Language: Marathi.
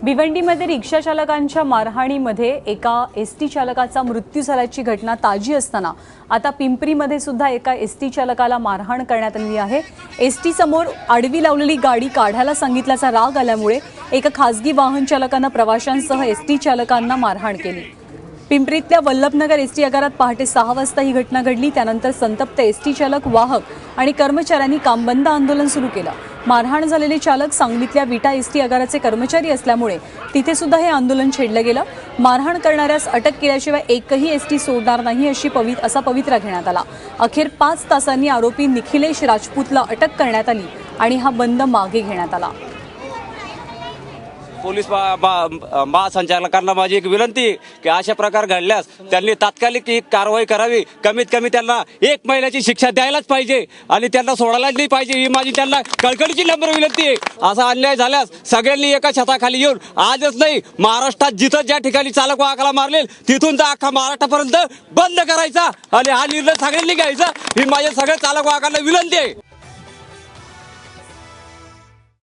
भिवंडीमध्ये रिक्षा चालकांच्या मारहाणीमध्ये एका एसटी चालकाचा मृत्यू झाल्याची घटना ताजी असताना आता पिंपरीमध्ये सुद्धा एका एसटी चालकाला मारहाण करण्यात आली आहे। एसटी समोर आडवी लावलेली गाडी काढायला सांगितल्याचा राग आल्यामुळे एका खासगी वाहन चालकाने प्रवाशांसह एसटी चालकांना मारहाण केली। पिंपरीतल्या वल्लभनगर एसटी आगारात पहाटे 6 वाजता ही घटना घडली। त्यानंतर संतप्त एसटी चालक, वाहक आणि कर्मचाऱ्यांनी कामबंद आंदोलन सुरू केलं। मारहाण झालेले चालक सांगलीतल्या विटा एसटी आगाराचे कर्मचारी असल्यामुळे तिथे सुद्धा हे आंदोलन छेडलं गेलं। मारहाण करणाऱ्यास अटक केल्याशिवाय एकही एसटी सोडणार नाही असा पवित्रा घेण्यात आला। अखेर 5 तासांनी आरोपी निखिलेश राजपूतला अटक करण्यात आली आणि हा बंद मागे घेण्यात आला। पोलीस महासंचालकांना माझी एक विनंती की अशा प्रकार घडल्यास त्यांनी तात्कालिक ही कारवाई करावी। कमीत कमी त्यांना 1 महिन्याची शिक्षा द्यायलाच पाहिजे आणि त्यांना सोडायलाच नाही पाहिजे, ही माझी त्यांना कळकळीची नम्र विनंती आहे। असा अन्याय झाल्यास सगळ्यांनी एका छताखाली येऊन आजच नाही, महाराष्ट्रात जिथं ज्या ठिकाणी चालक वाहकाला मारले तिथून तर अख्खा महाराष्ट्रापर्यंत बंद करायचा आणि हा निर्णय सगळ्यांनी घ्यायचा, ही माझ्या सगळ्या चालक वाहकांना विनंती आहे।